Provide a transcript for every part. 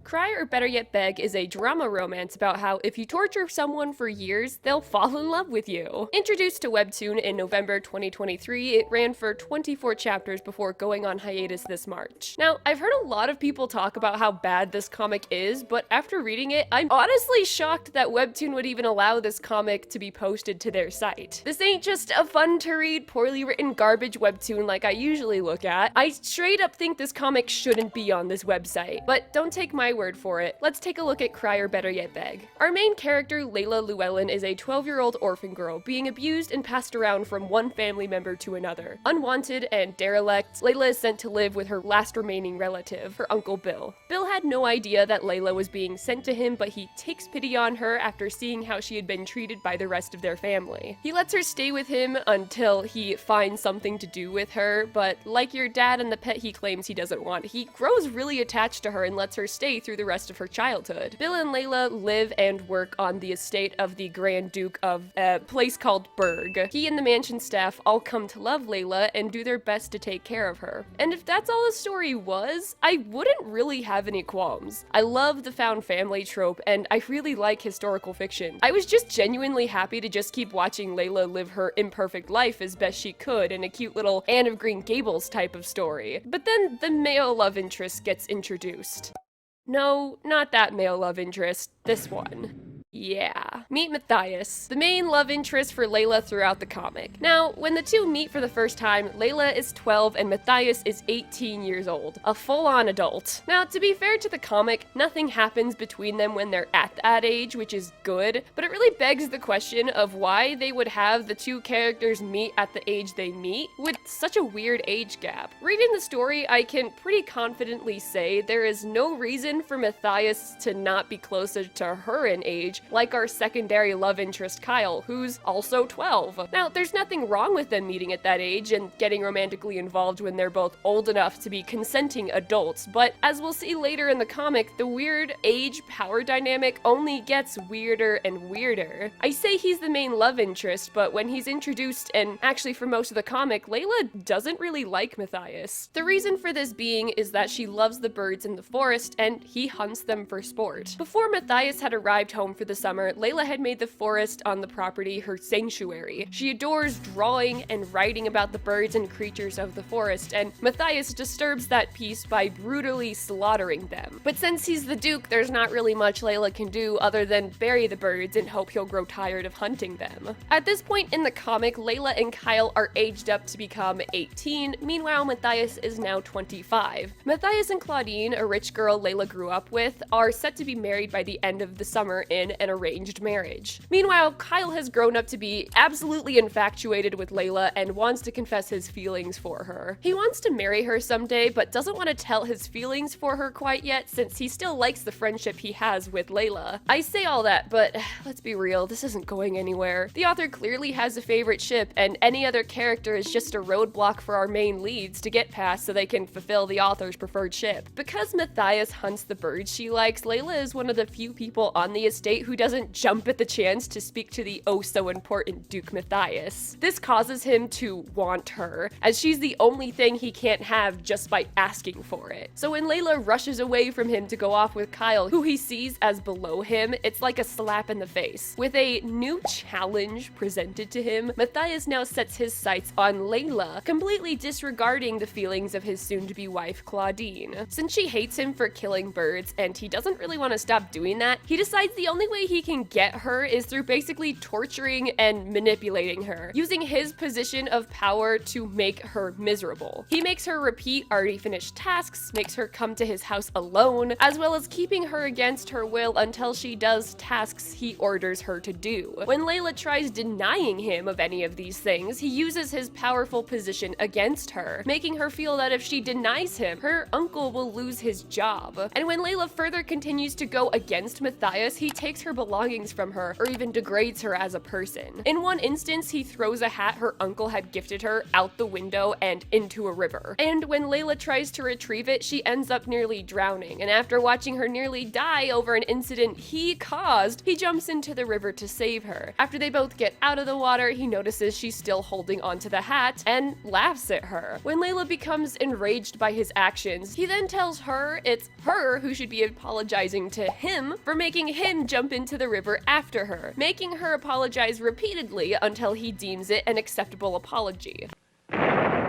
Cry or Better Yet Beg is a drama romance about how if you torture someone for years, they'll fall in love with you. Introduced to Webtoon in November 2023, it ran for 24 chapters before going on hiatus this March. Now, I've heard a lot of people talk about how bad this comic is, but after reading it, I'm honestly shocked that Webtoon would even allow this comic to be posted to their site. This ain't just a fun-to-read, poorly written garbage Webtoon like I usually look at. I straight up think this comic shouldn't be on this website. But don't take my word for it. Let's take a look at Cry or Better Yet Beg. Our main character, Layla Llewellyn, is a 12-year-old orphan girl being abused and passed around from one family member to another. Unwanted and derelict, Layla is sent to live with her last remaining relative, her Uncle Bill. Bill had no idea that Layla was being sent to him, but he takes pity on her after seeing how she had been treated by the rest of their family. He lets her stay with him until he finds something to do with her, but like your dad and the pet he claims he doesn't want, he grows really attached to her and lets her stay through the rest of her childhood. Bill and Layla live and work on the estate of the Grand Duke of a place called Berg. He and the mansion staff all come to love Layla and do their best to take care of her. And if that's all the story was, I wouldn't really have any qualms. I love the found family trope, and I really like historical fiction. I was just genuinely happy to just keep watching Layla live her imperfect life as best she could in a cute little Anne of Green Gables type of story. But then the male love interest gets introduced. No, not that male love interest, this one. Yeah. Meet Matthias, the main love interest for Layla throughout the comic. Now, when the two meet for the first time, Layla is 12 and Matthias is 18 years old, a full-on adult. Now, to be fair to the comic, nothing happens between them when they're at that age, which is good, but it really begs the question of why they would have the two characters meet at the age they meet with such a weird age gap. Reading the story, I can pretty confidently say there is no reason for Matthias to not be closer to her in age, like our secondary love interest Kyle, who's also 12. Now, there's nothing wrong with them meeting at that age and getting romantically involved when they're both old enough to be consenting adults, but as we'll see later in the comic, the weird age power dynamic only gets weirder and weirder. I say he's the main love interest, but when he's introduced, and actually for most of the comic, Layla doesn't really like Matthias. The reason for this being is that she loves the birds in the forest and he hunts them for sport. Before Matthias had arrived home for the summer, Layla had made the forest on the property her sanctuary. She adores drawing and writing about the birds and creatures of the forest, and Matthias disturbs that peace by brutally slaughtering them. But since he's the Duke, there's not really much Layla can do other than bury the birds and hope he'll grow tired of hunting them. At this point in the comic, Layla and Kyle are aged up to become 18, meanwhile Matthias is now 25. Matthias and Claudine, a rich girl Layla grew up with, are set to be married by the end of the summer in an arranged marriage. Meanwhile, Kyle has grown up to be absolutely infatuated with Layla and wants to confess his feelings for her. He wants to marry her someday, but doesn't want to tell his feelings for her quite yet since he still likes the friendship he has with Layla. I say all that, but let's be real, this isn't going anywhere. The author clearly has a favorite ship, and any other character is just a roadblock for our main leads to get past so they can fulfill the author's preferred ship. Because Matthias hunts the birds she likes, Layla is one of the few people on the estate who doesn't jump at the chance to speak to the oh-so-important Duke Matthias. This causes him to want her, as she's the only thing he can't have just by asking for it. So when Layla rushes away from him to go off with Kyle, who he sees as below him, it's like a slap in the face. With a new challenge presented to him, Matthias now sets his sights on Layla, completely disregarding the feelings of his soon-to-be wife, Claudine. Since she hates him for killing birds, and he doesn't really want to stop doing that, he decides the only way he can get her is through basically torturing and manipulating her, using his position of power to make her miserable. He makes her repeat already finished tasks, makes her come to his house alone, as well as keeping her against her will until she does tasks he orders her to do. When Layla tries denying him of any of these things, he uses his powerful position against her, making her feel that if she denies him, her uncle will lose his job. And when Layla further continues to go against Matthias, he takes her belongings from her or even degrades her as a person. In one instance, he throws a hat her uncle had gifted her out the window and into a river. And when Layla tries to retrieve it, she ends up nearly drowning, and after watching her nearly die over an incident he caused, he jumps into the river to save her. After they both get out of the water, he notices she's still holding onto the hat and laughs at her. When Layla becomes enraged by his actions, he then tells her it's her who should be apologizing to him for making him jump into the river after her, making her apologize repeatedly until he deems it an acceptable apology.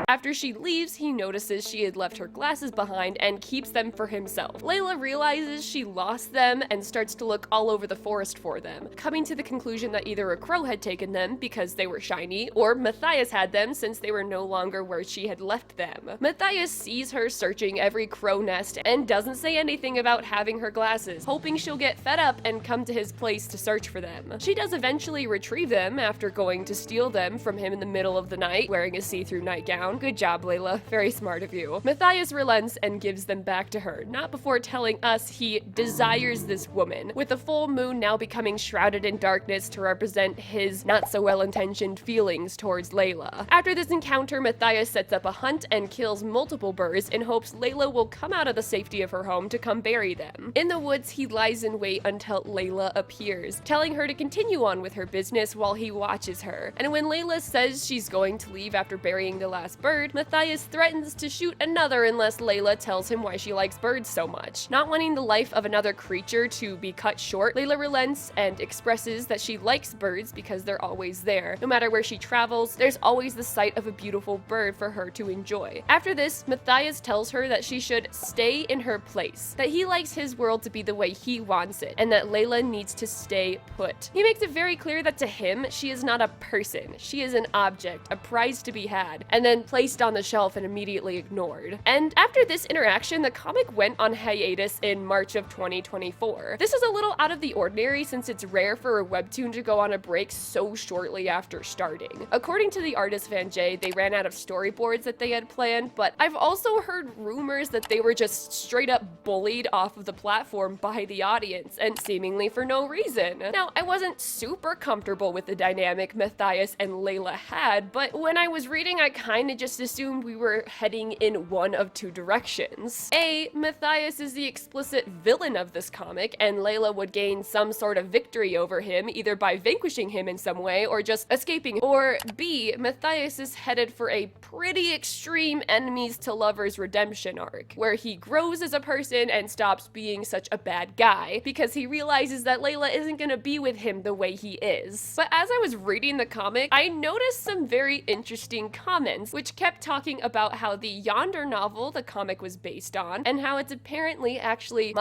After she leaves, he notices she had left her glasses behind and keeps them for himself. Layla realizes she lost them and starts to look all over the forest for them, coming to the conclusion that either a crow had taken them because they were shiny, or Matthias had them since they were no longer where she had left them. Matthias sees her searching every crow nest and doesn't say anything about having her glasses, hoping she'll get fed up and come to his place to search for them. She does eventually retrieve them after going to steal them from him in the middle of the night, wearing a see-through nightgown. Good job, Layla. Very smart of you. Matthias relents and gives them back to her, not before telling us he desires this woman, with the full moon now becoming shrouded in darkness to represent his not-so-well-intentioned feelings towards Layla. After this encounter, Matthias sets up a hunt and kills multiple birds in hopes Layla will come out of the safety of her home to come bury them. In the woods, he lies in wait until Layla appears, telling her to continue on with her business while he watches her. And when Layla says she's going to leave after burying the last bird, Matthias threatens to shoot another unless Layla tells him why she likes birds so much. Not wanting the life of another creature to be cut short, Layla relents and expresses that she likes birds because they're always there. No matter where she travels, there's always the sight of a beautiful bird for her to enjoy. After this, Matthias tells her that she should stay in her place, that he likes his world to be the way he wants it, and that Layla needs to stay put. He makes it very clear that to him, she is not a person, she is an object, a prize to be had, and then placed on the shelf and immediately ignored. And after this interaction, the comic went on hiatus in March of 2024. This is a little out of the ordinary since it's rare for a webtoon to go on a break so shortly after starting. According to the artist Van J, they ran out of storyboards that they had planned, but I've also heard rumors that they were just straight up bullied off of the platform by the audience, and seemingly for no reason. Now, I wasn't super comfortable with the dynamic Matthias and Layla had, but when I was reading, I kinda just assumed we were heading in one of two directions. A, Matthias is the explicit villain of this comic, and Layla would gain some sort of victory over him, either by vanquishing him in some way or just escaping. Or B, Matthias is headed for a pretty extreme enemies to lovers redemption arc, where he grows as a person and stops being such a bad guy, because he realizes that Layla isn't gonna be with him the way he is. But as I was reading the comic, I noticed some very interesting comments, which kept talking about how the Yonder novel the comic was based on, and how it's apparently actually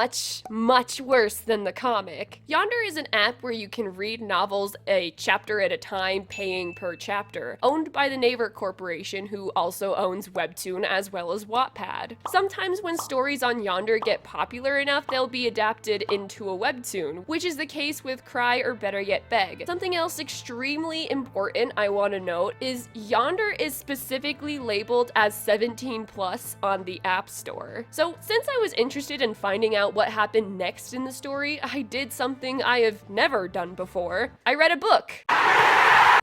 much worse than the comic. Yonder is an app where you can read novels a chapter at a time, paying per chapter, owned by the Naver Corporation, who also owns Webtoon as well as Wattpad. Sometimes when stories on Yonder get popular enough, they'll be adapted into a webtoon, which is the case with Cry or Better Yet Beg. Something else extremely important I want to note is Yonder is specifically labeled as 17 plus on the App Store. So since I was interested in finding out what happened next in the story, I did something I have never done before. I read a book.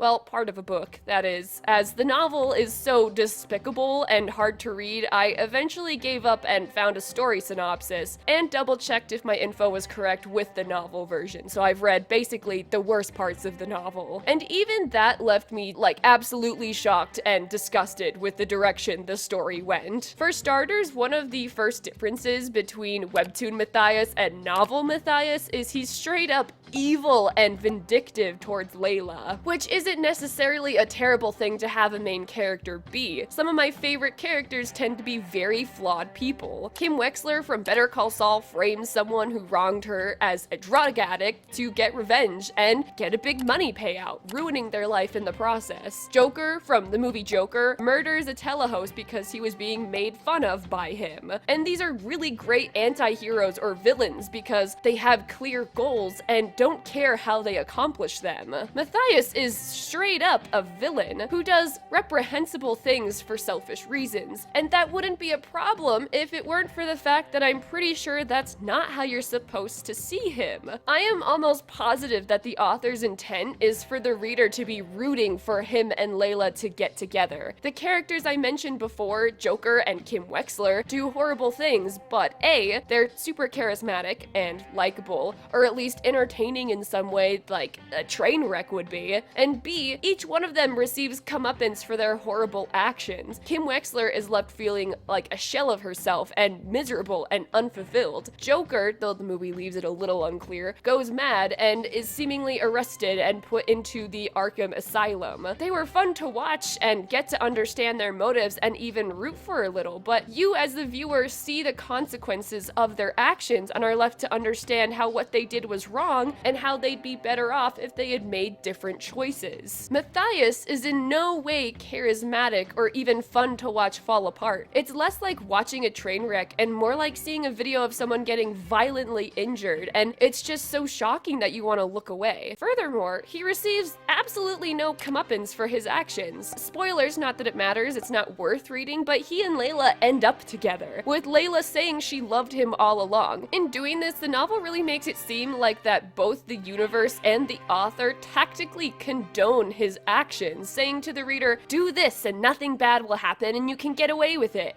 Well, part of a book, that is. As the novel is so despicable and hard to read, I eventually gave up and found a story synopsis, and double-checked if my info was correct with the novel version, so I've read basically the worst parts of the novel. And even that left me, like, absolutely shocked and disgusted with the direction the story went. For starters, one of the first differences between Webtoon Matthias and novel Matthias is he's straight up evil and vindictive towards Layla, which isn't necessarily a terrible thing to have a main character be. Some of my favorite characters tend to be very flawed people. Kim Wexler from Better Call Saul frames someone who wronged her as a drug addict to get revenge and get a big money payout, ruining their life in the process. Joker from the movie Joker murders a telehost because he was being made fun of by him. And these are really great anti-heroes or villains because they have clear goals and don't care how they accomplish them. Matthias is straight up a villain who does reprehensible things for selfish reasons, and that wouldn't be a problem if it weren't for the fact that I'm pretty sure that's not how you're supposed to see him. I am almost positive that the author's intent is for the reader to be rooting for him and Layla to get together. The characters I mentioned before, Joker and Kim Wexler, do horrible things, but A, they're super charismatic and likable, or at least entertaining in some way like a train wreck would be, and B, each one of them receives comeuppance for their horrible actions. Kim Wexler is left feeling like a shell of herself and miserable and unfulfilled. Joker, though the movie leaves it a little unclear, goes mad and is seemingly arrested and put into the Arkham Asylum. They were fun to watch and get to understand their motives and even root for a little, but you as the viewer see the consequences of their actions and are left to understand how what they did was wrong and how they'd be better off if they had made different choices. Matthias is in no way charismatic or even fun to watch fall apart. It's less like watching a train wreck and more like seeing a video of someone getting violently injured, and it's just so shocking that you want to look away. Furthermore, he receives absolutely no comeuppance for his actions. Spoilers, not that it matters, it's not worth reading, but he and Layla end up together, with Layla saying she loved him all along. In doing this, the novel really makes it seem like that both the universe and the author tactically condone his actions, saying to the reader, do this and nothing bad will happen and you can get away with it.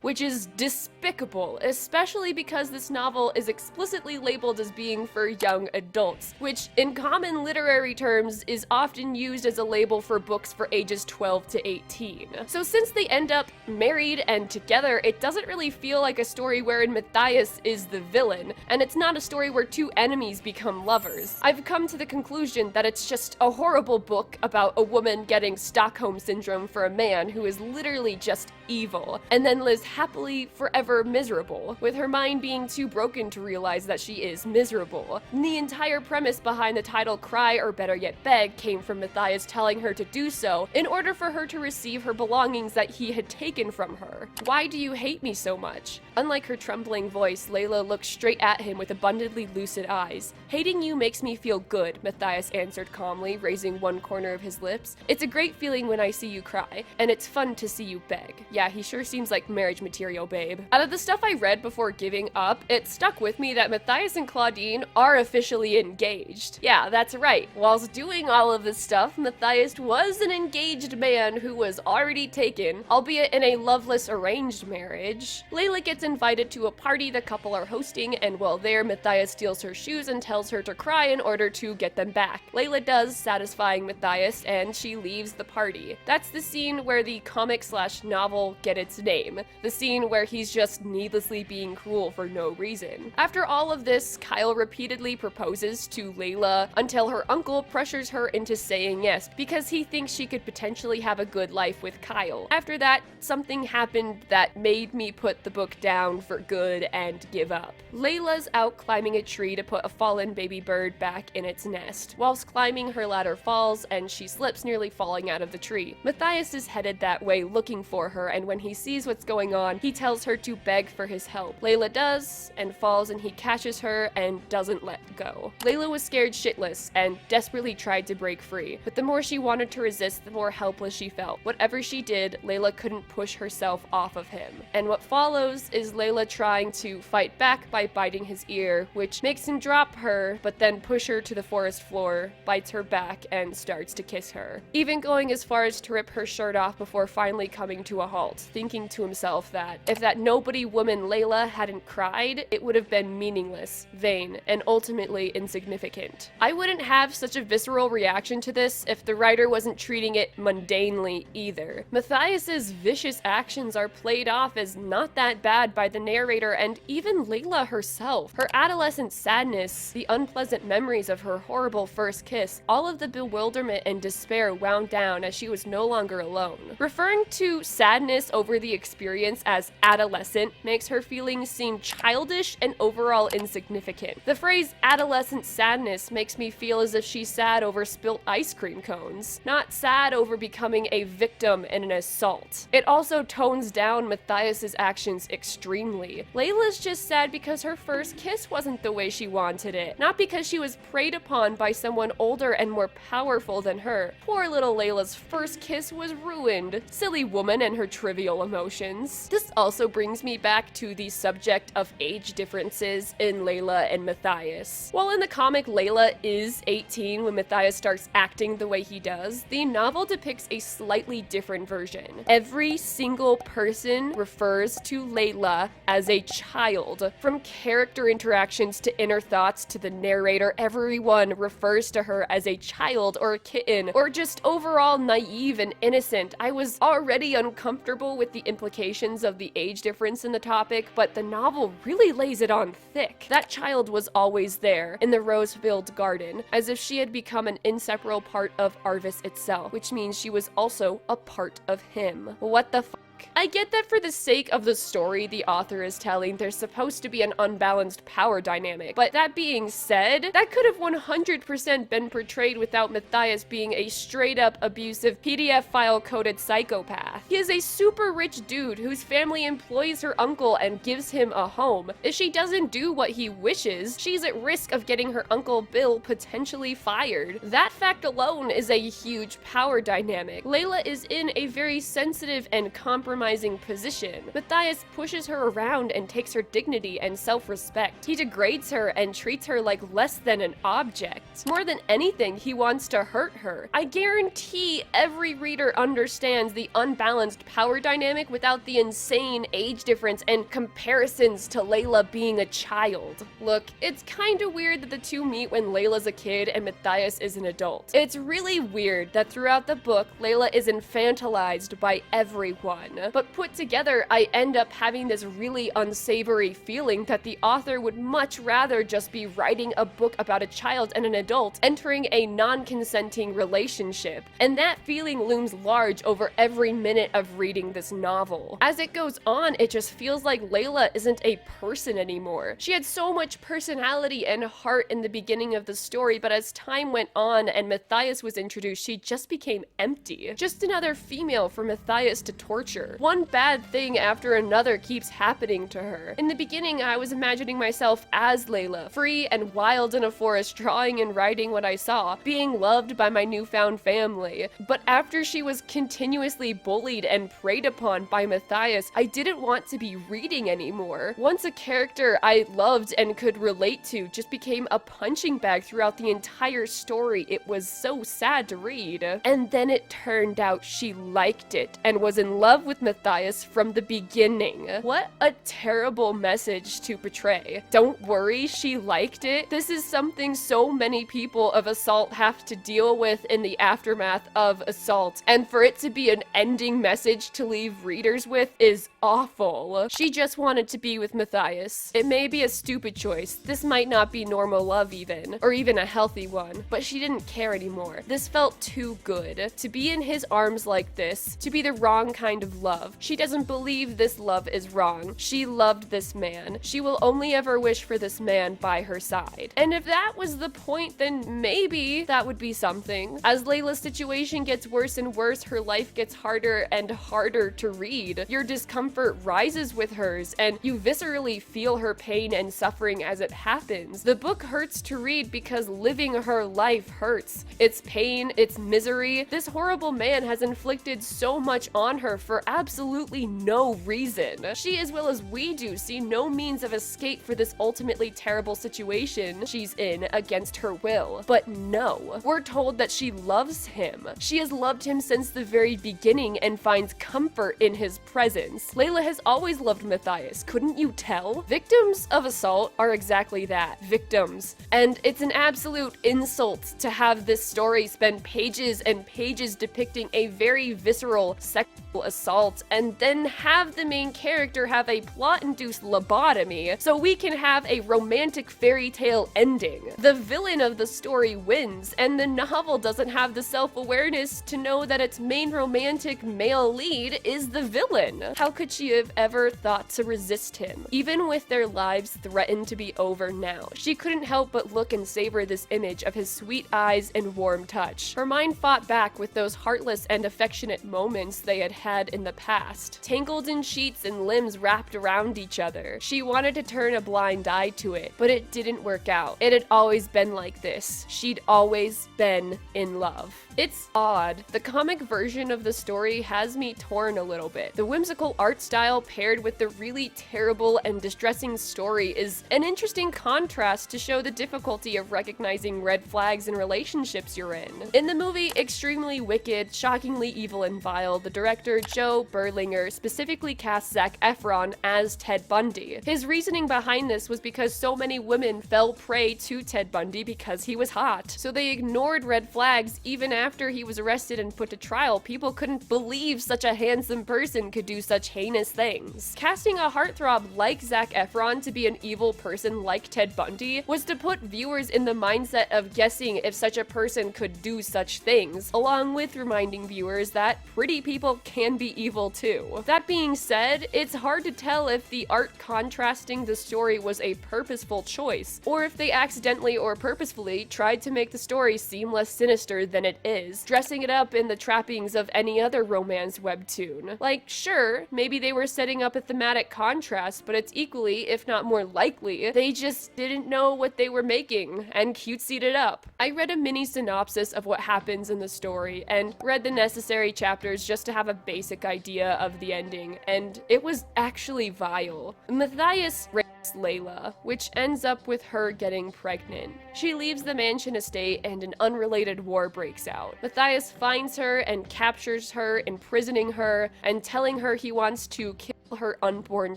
Which is despicable, especially because this novel is explicitly labeled as being for young adults, which in common literary terms is often used as a label for books for ages 12 to 18. So since they end up married and together, it doesn't really feel like a story wherein Matthias is the villain, and it's not a story where two enemies become lovers. I've come to the conclusion that it's just a horrible book about a woman getting Stockholm Syndrome for a man who is literally just evil, and then lives happily forever miserable, with her mind being too broken to realize that she is miserable. And the entire premise behind the title Cry, or better yet Beg, came from Matthias telling her to do so in order for her to receive her belongings that he had taken from her. Why do you hate me so much? Unlike her trembling voice, Layla looked straight at him with abundantly lucid eyes. Hating you makes me feel good, Matthias answered calmly, raising one corner of his lips. It's a great feeling when I see you cry, and it's fun to see you beg. Yeah, he sure seems like marriage material, babe. Out of the stuff I read before giving up, it stuck with me that Matthias and Claudine are officially engaged. Yeah, that's right. Whilst doing all of this stuff, Matthias was an engaged man who was already taken, albeit in a loveless arranged marriage. Layla gets invited to a party the couple are hosting, and while there, Matthias steals her shoes and tells her to cry in order to get them back. Layla does, satisfying Matthias, and she leaves the party. That's the scene where the comic/novel get its name. The scene where he's just needlessly being cruel for no reason. After all of this, Kyle repeatedly proposes to Layla until her uncle pressures her into saying yes because he thinks she could potentially have a good life with Kyle. After that, something happened that made me put the book down for good and give up. Layla's out climbing a tree to put a fallen baby bird back in its nest. Whilst climbing, her ladder falls and she slips, nearly falling out of the tree. Matthias is headed that way looking for her, and when he sees what's going on, he tells her to beg for his help. Layla does, and falls, and he catches her and doesn't let go. Layla was scared shitless and desperately tried to break free, but the more she wanted to resist, the more helpless she felt. Whatever she did, Layla couldn't push herself off of him. And what follows is Layla trying to fight back by biting his ear, which makes him drop her, but then push her to the forest floor, bites her back, and starts to kiss her. Even going as far as to rip her shirt off before finally coming to a halt, thinking to himself that if that nobody woman Layla hadn't cried, it would have been meaningless, vain, and ultimately insignificant. I wouldn't have such a visceral reaction to this if the writer wasn't treating it mundanely either. Matthias's vicious actions are played off as not that bad by the narrator and even Layla herself. Her adolescent sadness, the unpleasant memories of her horrible first kiss, all of the bewilderment and despair wound down as she was no longer alone. Referring to sadness sadness over the experience as adolescent makes her feelings seem childish and overall insignificant. The phrase adolescent sadness makes me feel as if she's sad over spilt ice cream cones, not sad over becoming a victim in an assault. It also tones down Matthias's actions extremely. Layla's just sad because her first kiss wasn't the way she wanted it, not because she was preyed upon by someone older and more powerful than her. Poor little Layla's first kiss was ruined. Silly woman and her trivial emotions. This also brings me back to the subject of age differences in Layla and Matthias. While in the comic Layla is 18 when Matthias starts acting the way he does, the novel depicts a slightly different version. Every single person refers to Layla as a child. From character interactions to inner thoughts to the narrator, everyone refers to her as a child or a kitten or just overall naive and innocent. I was already uncomfortable with the implications of the age difference in the topic, but the novel really lays it on thick. That child was always there in the rose-filled garden, as if she had become an inseparable part of Arvis itself, which means she was also a part of him. What the f***? I get that for the sake of the story the author is telling, there's supposed to be an unbalanced power dynamic, but that being said, that could have 100% been portrayed without Matthias being a straight-up abusive PDF file-coded psychopath. He is a super rich dude whose family employs her uncle and gives him a home. If she doesn't do what he wishes, she's at risk of getting her Uncle Bill potentially fired. That fact alone is a huge power dynamic. Layla is in a very sensitive and compromising position. Matthias pushes her around and takes her dignity and self-respect. He degrades her and treats her like less than an object. More than anything, he wants to hurt her. I guarantee every reader understands the unbalanced power dynamic without the insane age difference and comparisons to Layla being a child. Look, it's kinda weird that the two meet when Layla's a kid and Matthias is an adult. It's really weird that throughout the book, Layla is infantilized by everyone. But put together, I end up having this really unsavory feeling that the author would much rather just be writing a book about a child and an adult entering a non-consenting relationship. And that feeling looms large over every minute of reading this novel. As it goes on, it just feels like Layla isn't a person anymore. She had so much personality and heart in the beginning of the story, but as time went on and Matthias was introduced, she just became empty. Just another female for Matthias to torture. One bad thing after another keeps happening to her. In the beginning, I was imagining myself as Layla, free and wild in a forest, drawing and writing what I saw, being loved by my newfound family. But after she was continuously bullied and preyed upon by Matthias, I didn't want to be reading anymore. Once a character I loved and could relate to just became a punching bag throughout the entire story, it was so sad to read. And then it turned out she liked it and was in love with Matthias from the beginning. What a terrible message to portray. Don't worry, she liked it. This is something so many people of assault have to deal with in the aftermath of assault, and for it to be an ending message to leave readers with is awful. She just wanted to be with Matthias. It may be a stupid choice. This might not be normal love even, or even a healthy one, but she didn't care anymore. This felt too good. To be in his arms like this, to be the wrong kind of love. She doesn't believe this love is wrong. She loved this man. She will only ever wish for this man by her side. And if that was the point, then maybe that would be something. As Layla's situation gets worse and worse, her life gets harder and harder to read. Your discomfort rises with hers, and you viscerally feel her pain and suffering as it happens. The book hurts to read because living her life hurts. It's pain, it's misery. This horrible man has inflicted so much on her for absolutely no reason. She, as well as we do, see no means of escape for this ultimately terrible situation she's in against her will. But no, we're told that she loves him. She has loved him since the very beginning and finds comfort in his presence. Layla has always loved Matthias, couldn't you tell? Victims of assault are exactly that, victims. And it's an absolute insult to have this story spend pages and pages depicting a very visceral sexual assault assault and then have the main character have a plot-induced lobotomy so we can have a romantic fairy tale ending. The villain of the story wins, and the novel doesn't have the self-awareness to know that its main romantic male lead is the villain. How could she have ever thought to resist him? Even with their lives threatened to be over now, she couldn't help but look and savor this image of his sweet eyes and warm touch. Her mind fought back with those heartless and affectionate moments they had had in the past, tangled in sheets and limbs wrapped around each other. She wanted to turn a blind eye to it, but it didn't work out. It had always been like this. She'd always been in love. It's odd. The comic version of the story has me torn a little bit. The whimsical art style paired with the really terrible and distressing story is an interesting contrast to show the difficulty of recognizing red flags in relationships you're in. In the movie Extremely Wicked, Shockingly Evil and Vile, the director Joe Berlinger specifically cast Zac Efron as Ted Bundy. His reasoning behind this was because so many women fell prey to Ted Bundy because he was hot. So they ignored red flags even after he was arrested and put to trial. People couldn't believe such a handsome person could do such heinous things. Casting a heartthrob like Zac Efron to be an evil person like Ted Bundy was to put viewers in the mindset of guessing if such a person could do such things, along with reminding viewers that pretty people can be evil too. That being said, it's hard to tell if the art contrasting the story was a purposeful choice, or if they accidentally or purposefully tried to make the story seem less sinister than it is, dressing it up in the trappings of any other romance webtoon. Like, sure, maybe they were setting up a thematic contrast, but it's equally, if not more likely, they just didn't know what they were making and cutesied it up. I read a mini synopsis of what happens in the story and read the necessary chapters just to have a basic idea of the ending, and it was actually vile. Matthias rapes Layla, which ends up with her getting pregnant. She leaves the mansion estate and an unrelated war breaks out. Matthias finds her and captures her, imprisoning her and telling her he wants to kill her unborn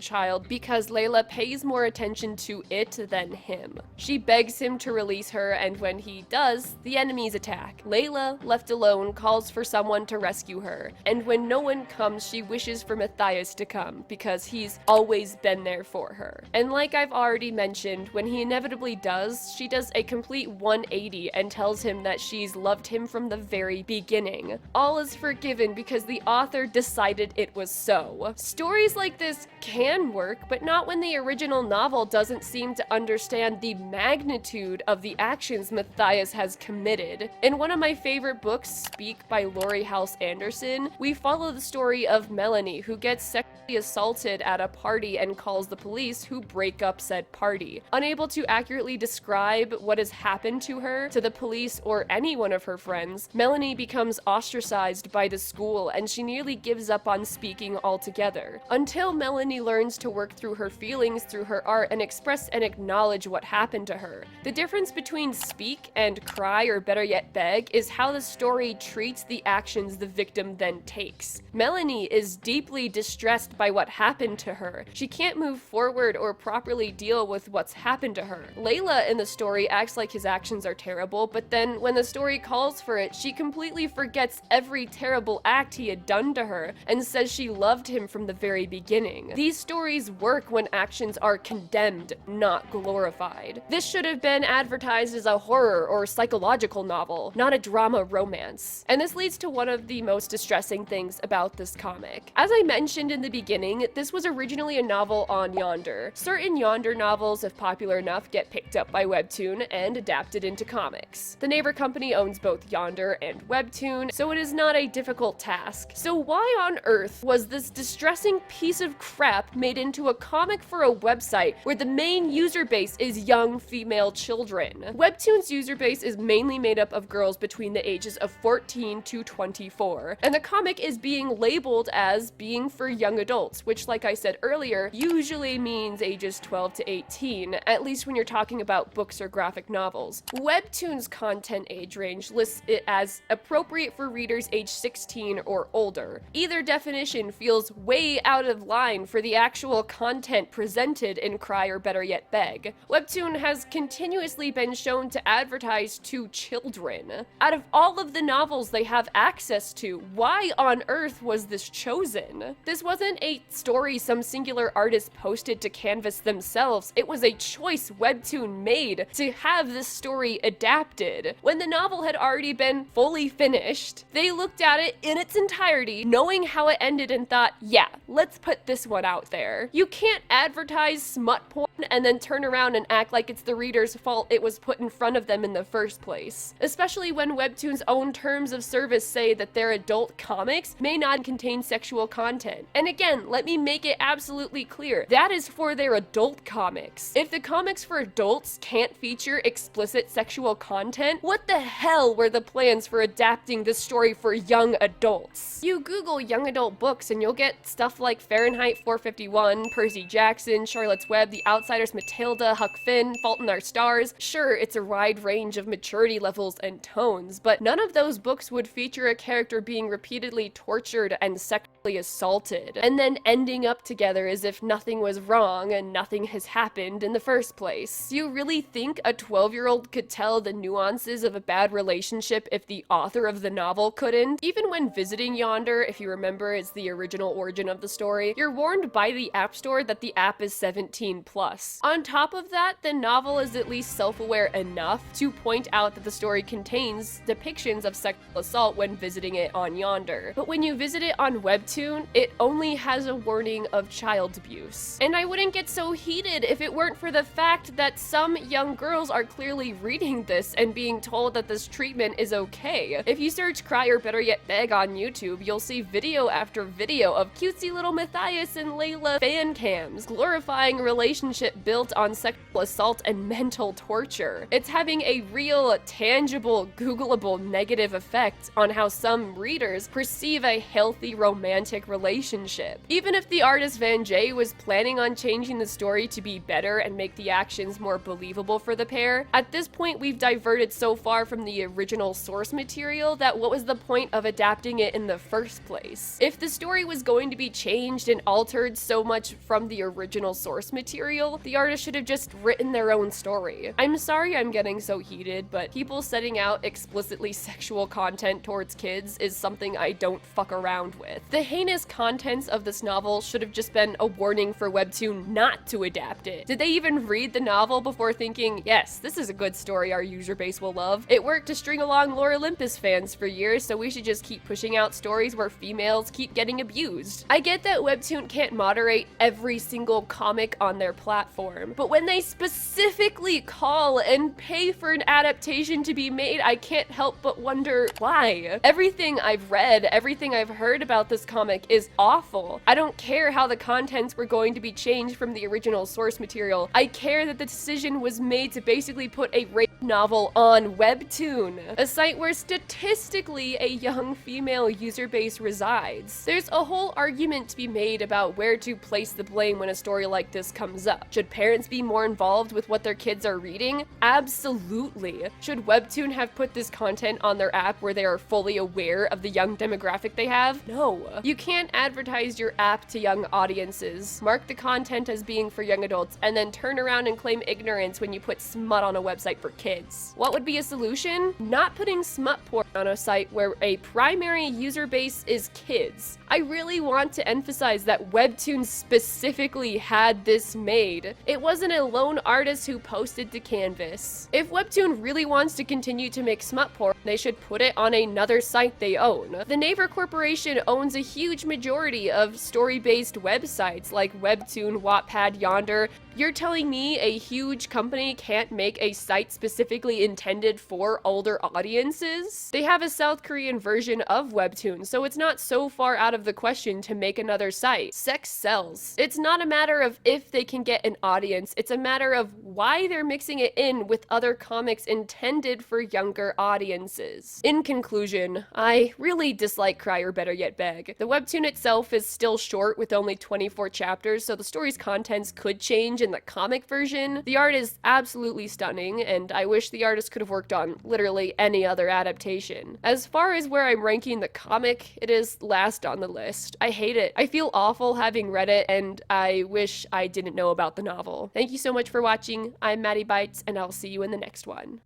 child because Layla pays more attention to it than him. She begs him to release her, and when he does, the enemies attack. Layla, left alone, calls for someone to rescue her, and when no one comes, she wishes for Matthias to come because he's always been there for her. And like I've already mentioned, when he inevitably does, she does a complete 180 and tells him that she's loved him from the very beginning. All is forgiven because the author decided it was so. Stories like this can work, but not when the original novel doesn't seem to understand the magnitude of the actions Matthias has committed. In one of my favorite books, Speak by Laurie House Anderson, we follow the story of Melanie, who gets sexually assaulted at a party and calls the police, who break up said party. Unable to accurately describe what has happened to her, to the police, or any one of her friends, Melanie becomes ostracized by the school and she nearly gives up on speaking altogether. Until Melanie learns to work through her feelings through her art and express and acknowledge what happened to her. The difference between speak and cry, or better yet beg, is how the story treats the actions the victim then takes. Melanie is deeply distressed by what happened to her. She can't move forward or properly deal with what's happened to her. Layla in the story acts like his actions are terrible, but then when the story calls for it, she completely forgets every terrible act he had done to her and says she loved him from the very beginning. These stories work when actions are condemned, not glorified. This should have been advertised as a horror or psychological novel, not a drama romance. And this leads to one of the most distressing things about this comic. As I mentioned in the beginning, this was originally a novel on Yonder. Certain Yonder novels, if popular enough, get picked up by Webtoon and adapted into comics. The neighbor company owns both Yonder and Webtoon, so it is not a difficult task. So why on earth was this distressing piece of crap made into a comic for a website where the main user base is young female children? Webtoon's user base is mainly made up of girls between the ages of 14 to 24, and the comic is being labeled as being for young adults, which, like I said earlier, usually means ages 12 to 18, at least when you're talking about books or graphic novels. Webtoon's content age range lists it as appropriate for readers age 16 or older. Either definition feels way out of line for for the actual content presented in Cry or Better Yet Beg. Webtoon has continuously been shown to advertise to children. Out of all of the novels they have access to, why on earth was this chosen? This wasn't a story some singular artist posted to Canvas themselves, it was a choice Webtoon made to have this story adapted. When the novel had already been fully finished, they looked at it in its entirety, knowing how it ended, and thought, yeah, let's put this one out there. You can't advertise smut porn and then turn around and act like it's the reader's fault it was put in front of them in the first place. Especially when Webtoon's own terms of service say that their adult comics may not contain sexual content. And again, let me make it absolutely clear, that is for their adult comics. If the comics for adults can't feature explicit sexual content, what the hell were the plans for adapting this story for young adults? You Google young adult books and you'll get stuff like Fahrenheit 451, Percy Jackson, Charlotte's Web, The Outsiders, Matilda, Huck Finn, Fault in Our Stars. Sure, it's a wide range of maturity levels and tones, but none of those books would feature a character being repeatedly tortured and sexually assaulted, and then ending up together as if nothing was wrong and nothing has happened in the first place. Do you really think a 12-year-old could tell the nuances of a bad relationship if the author of the novel couldn't? Even when visiting Yonder, if you remember, is the original origin of the story, you're warned by the App Store that the app is 17+. On top of that, the novel is at least self-aware enough to point out that the story contains depictions of sexual assault when visiting it on Yonder. But when you visit it on Webtoon, it only has a warning of child abuse. And I wouldn't get so heated if it weren't for the fact that some young girls are clearly reading this and being told that this treatment is okay. If you search Cry or Better Yet Beg on YouTube, you'll see video after video of cutesy little Matthias and Layla fan cams glorifying a relationship built on sexual assault and mental torture. It's having a real, tangible, Googleable negative effect on how some readers perceive a healthy romantic relationship. Even if the artist Van Jay was planning on changing the story to be better and make the actions more believable for the pair, at this point we've diverted so far from the original source material that what was the point of adapting it in the first place? If the story was going to be changed and altered so much from the original source material, the artist should have just written their own story. I'm sorry I'm getting so heated, but people setting out explicitly sexual content towards kids is something I don't fuck around with. The heinous contents of this novel should have just been a warning for Webtoon not to adapt it. Did they even read the novel before thinking, yes, this is a good story our user base will love? It worked to string along Lore Olympus fans for years, so we should just keep pushing out stories where females keep getting abused. I get that Webtoon can't moderate every single comic on their platform, but when they specifically call and pay for an adaptation to be made, I can't help but wonder why. Everything I've read, everything I've heard about this comic is awful. I don't care how the contents were going to be changed from the original source material. I care that the decision was made to basically put a rape novel on Webtoon, a site where statistically a young female user base resides. There's a whole argument to be made about where to place the blame when a story like this comes up. Should parents be more involved with what their kids are reading? Absolutely. Should Webtoon have put this content on their app where they are fully aware of the young demographic they have? No. You can't advertise your app to young audiences, mark the content as being for young adults, and then turn around and claim ignorance when you put smut on a website for kids. What would be a solution? Not putting smut porn on a site where a primary user base is kids. I really want to emphasize that Webtoon specifically had this made. It wasn't a lone artist who posted to Canvas. If Webtoon really wants to continue to make smut porn, they should put it on another site they own. The Naver Corporation owns a huge majority of story-based websites like Webtoon, Wattpad, Yonder. You're telling me a huge company can't make a site specifically intended for older audiences? They have a South Korean version of Webtoon, so it's not so far out of the question to make another site. Sex sells. It's not a matter of if they can get an audience, it's a matter of why they're mixing it in with other comics intended for younger audiences. In conclusion, I really dislike Cry or Better Yet Beg. The webtoon itself is still short with only 24 chapters, so the story's contents could change in the comic version. The art is absolutely stunning, and I wish the artist could have worked on literally any other adaptation. As far as where I'm ranking the comic, it is last on the list. I hate it. I feel awful having read it, and I wish I didn't know about the novel. Thank you so much for watching. I'm Maddie Bites, and I'll see you in the next one.